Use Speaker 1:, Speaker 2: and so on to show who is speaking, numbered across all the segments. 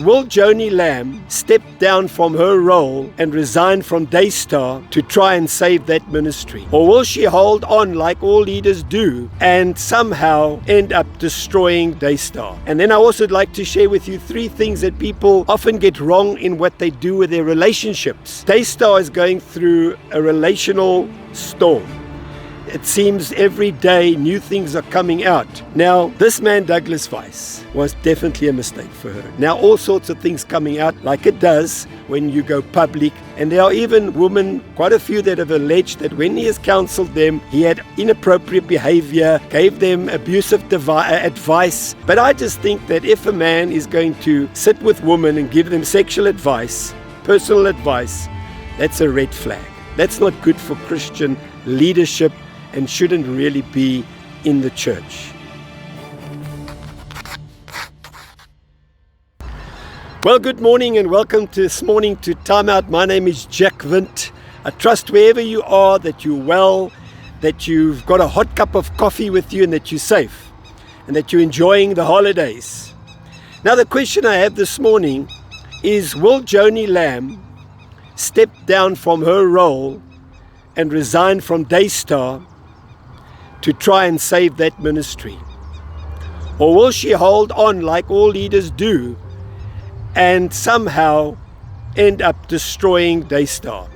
Speaker 1: Will Joni Lamb step down from her role and resign from Daystar to try and save that ministry? Or will she hold on like all leaders do and somehow end up destroying Daystar? And then I also would like to share with you 3 things that people often get wrong in what they do with their relationships. Daystar is going through a relational storm. It seems every day new things are coming out. Now, this man, Douglas Weiss, was definitely a mistake for her. Now, all sorts of things coming out, like it does when you go public. And there are even women, quite a few, that have alleged that when he has counseled them, he had inappropriate behavior, gave them abusive advice. But I just think that if a man is going to sit with women and give them sexual advice, personal advice, that's a red flag. That's not good for Christian leadership and shouldn't really be in the church. Well, good morning and welcome this morning to Timeout. My name is Jack Vint. I trust wherever you are that you're well, that you've got a hot cup of coffee with you and that you're safe and that you're enjoying the holidays. Now, the question I have this morning is, will Joni Lamb step down from her role and resign from Daystar to try and save that ministry? Or will she hold on like all leaders do and somehow end up destroying Daystar?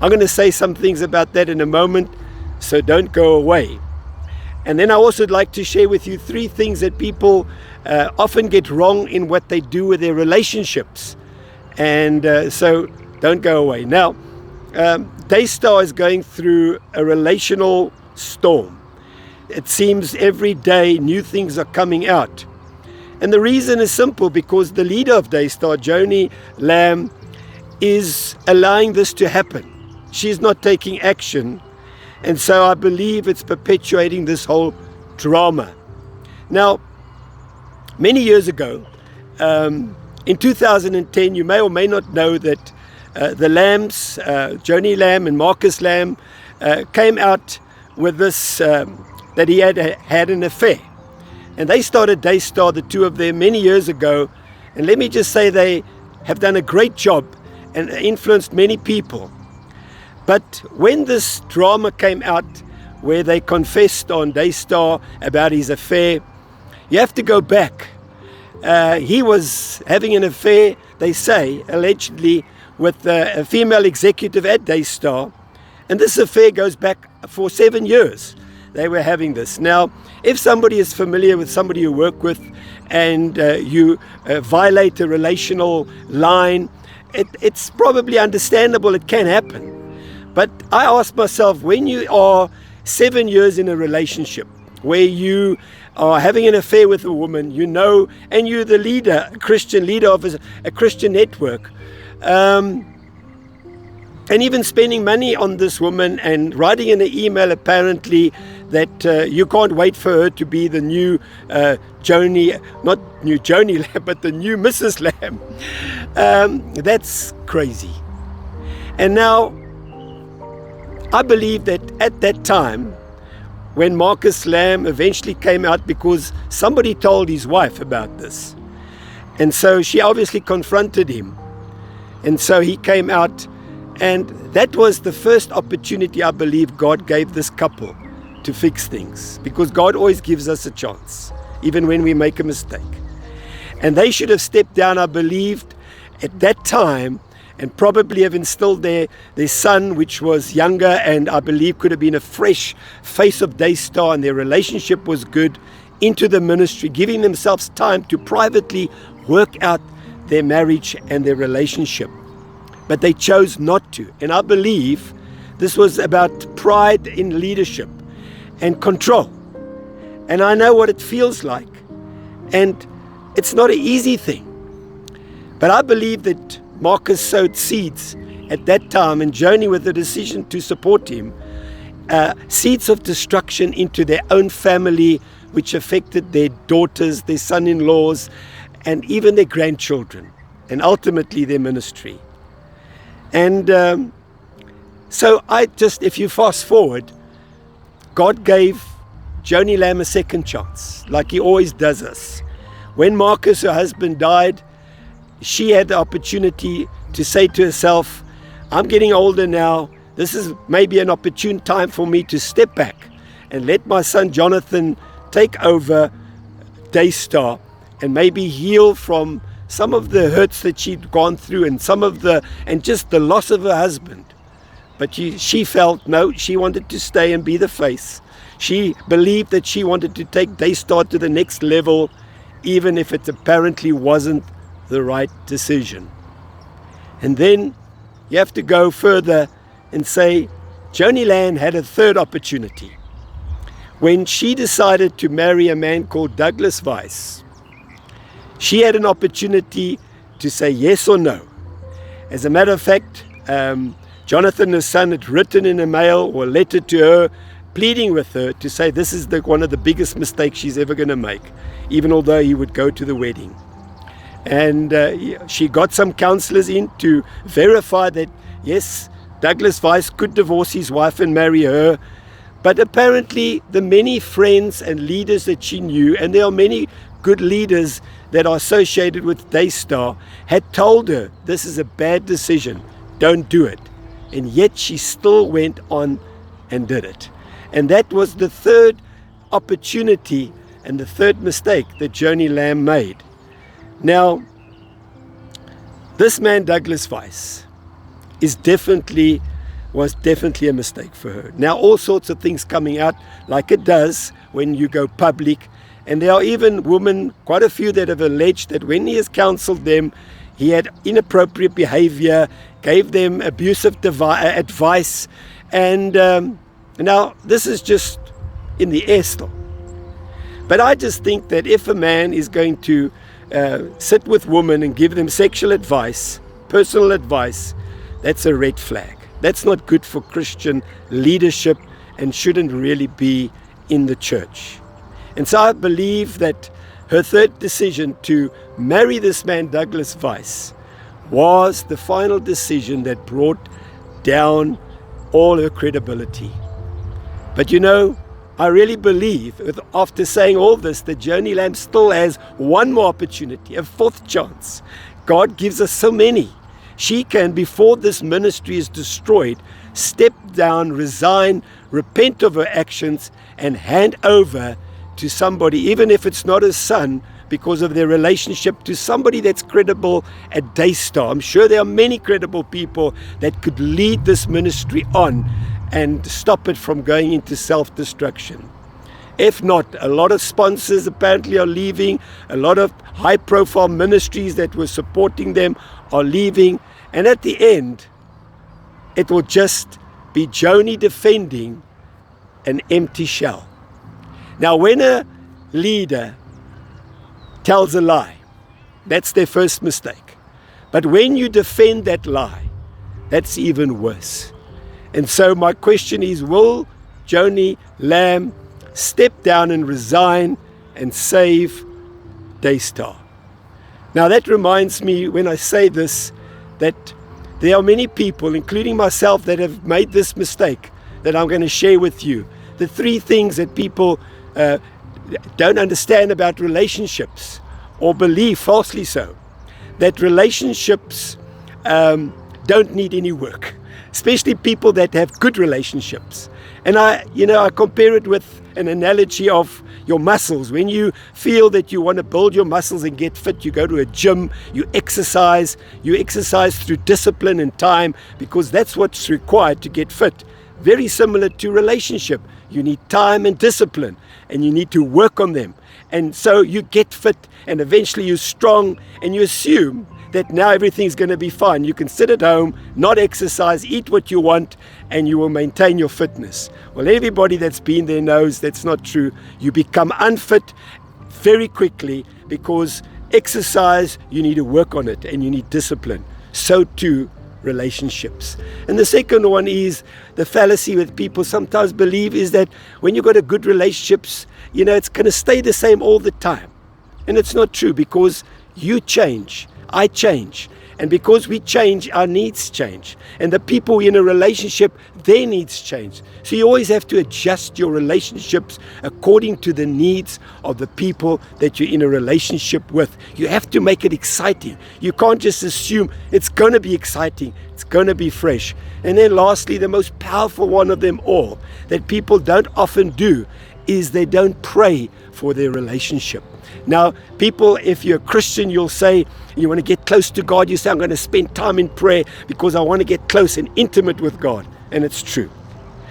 Speaker 1: I'm going to say some things about that in a moment, so don't go away. And then I also would like to share with you 3 things that people often get wrong in what they do with their relationships. And so don't go away. Now, Daystar is going through a relational storm. It seems every day new things are coming out. And the reason is simple, because the leader of Daystar, Joni Lamb, is allowing this to happen. She's not taking action. And so I believe it's perpetuating this whole drama. Now, many years ago, in 2010, you may or may not know that the Lambs, Joni Lamb and Marcus Lamb, came out with this, that he had an affair. And they started Daystar, the 2 of them, many years ago. And let me just say they have done a great job and influenced many people. But when this drama came out, where they confessed on Daystar about his affair, you have to go back. He was having an affair, they say, allegedly, with a female executive at Daystar. And this affair goes back for 7 years. They were having this. Now, if somebody is familiar with somebody you work with and you violate a relational line, it's probably understandable. It can happen. But I ask myself, when you are 7 years in a relationship where you are having an affair with a woman, you know, and you're the leader, a Christian leader of a Christian network, and even spending money on this woman and writing in an email apparently that you can't wait for her to be the new Joni, not new Joni Lamb, but the new Mrs. Lamb. That's crazy. And now, I believe that at that time, when Marcus Lamb eventually came out, because somebody told his wife about this, and so she obviously confronted him, and so he came out. And that was the first opportunity I believe God gave this couple to fix things, because God always gives us a chance, even when we make a mistake. And they should have stepped down, I believed, at that time, and probably have instilled their son, which was younger and I believe could have been a fresh face of Daystar, and their relationship was good, into the ministry, giving themselves time to privately work out their marriage and their relationship. But they chose not to. And I believe this was about pride in leadership and control. And I know what it feels like. And it's not an easy thing. But I believe that Marcus sowed seeds at that time, and Joni, with the decision to support him, seeds of destruction into their own family, which affected their daughters, their son-in-laws, and even their grandchildren, and ultimately their ministry. And so if you fast forward, God gave Joni Lamb a second chance, like he always does us. When Marcus, her husband, died, she had the opportunity to say to herself, I'm getting older now. This is maybe an opportune time for me to step back and let my son Jonathan take over Daystar and maybe heal from some of the hurts that she'd gone through and just the loss of her husband. But she felt, no, she wanted to stay and be the face. She believed that she wanted to take Daystar to the next level, even if it apparently wasn't the right decision. And then you have to go further and say, Joni Lamb had a third opportunity. When she decided to marry a man called Douglas Weiss, she had an opportunity to say yes or no. As a matter of fact, Jonathan, her son, had written in a mail or a letter to her, pleading with her to say this is one of the biggest mistakes she's ever going to make, even although he would go to the wedding. And she got some counselors in to verify that, yes, Douglas Weiss could divorce his wife and marry her. But apparently the many friends and leaders that she knew, and there are many good leaders that are associated with Daystar, had told her this is a bad decision, don't do it. And yet she still went on and did it. And that was the third opportunity and the third mistake that Joni Lamb made. Now, this man Douglas Weiss was definitely a mistake for her. Now all sorts of things coming out, like it does when you go public, and there are even women, quite a few, that have alleged that when he has counseled them, he had inappropriate behavior, gave them abusive advice, and now this is just in the air still. But I just think that if a man is going to sit with women and give them sexual advice, personal advice, that's a red flag. That's not good for Christian leadership and shouldn't really be in the church. And so I believe that her third decision to marry this man, Douglas Weiss, was the final decision that brought down all her credibility. But you know, I really believe, after saying all this, that Joni Lamb still has one more opportunity, a fourth chance. God gives us so many. She can, before this ministry is destroyed, step down, resign, repent of her actions, and hand over to somebody, even if it's not her son, because of their relationship, to somebody that's credible at Daystar. I'm sure there are many credible people that could lead this ministry on and stop it from going into self-destruction. If not, a lot of sponsors apparently are leaving, a lot of high-profile ministries that were supporting them are leaving, and at the end, it will just be Joni defending an empty shell. Now, when a leader tells a lie, that's their first mistake. But when you defend that lie, that's even worse. And so my question is, will Joni Lamb step down and resign and save Daystar? Now that reminds me, when I say this, that there are many people, including myself, that have made this mistake that I'm going to share with you. The three things that people don't understand about relationships, or believe falsely so, that relationships don't need any work, especially people that have good relationships. And I compare it with an analogy of your muscles. When you feel that you want to build your muscles and get fit, you go to a gym, you exercise through discipline and time, because that's what's required to get fit. Very similar to relationship. You need time and discipline, and you need to work on them. And so you get fit, and eventually you're strong, and you assume that now everything's going to be fine. You can sit at home, not exercise, eat what you want, and you will maintain your fitness. Well, everybody that's been there knows that's not true. You become unfit very quickly, because exercise, you need to work on it, and you need discipline. So too, relationships. And the second one is the fallacy that people sometimes believe is that when you've got a good relationships, it's going to stay the same all the time. And it's not true, because you change, I change, And because we change, our needs change. And the people in a relationship, their needs change. So you always have to adjust your relationships according to the needs of the people that you're in a relationship with. You have to make it exciting. You can't just assume it's going to be exciting. It's going to be fresh. And then lastly, the most powerful one of them all that people don't often do is they don't pray for their relationship. Now, people, if you're a Christian, you'll say you want to get close to God. You say, I'm going to spend time in prayer because I want to get close and intimate with God. And it's true.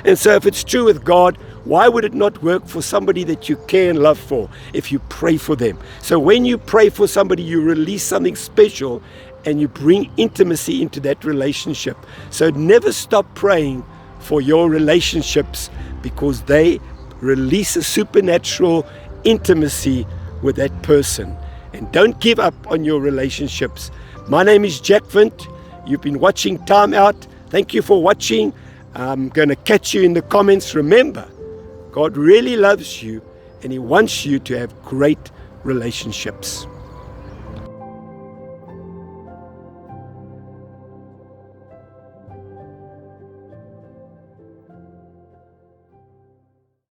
Speaker 1: And so if it's true with God, why would it not work for somebody that you care and love for if you pray for them? So when you pray for somebody, you release something special and you bring intimacy into that relationship. So never stop praying for your relationships because they release a supernatural intimacy with that person. And don't give up on your relationships. My name is Jack Vint. You've been watching Timeout. Thank you for watching. I'm going to catch you in the comments. Remember, God really loves you and He wants you to have great relationships.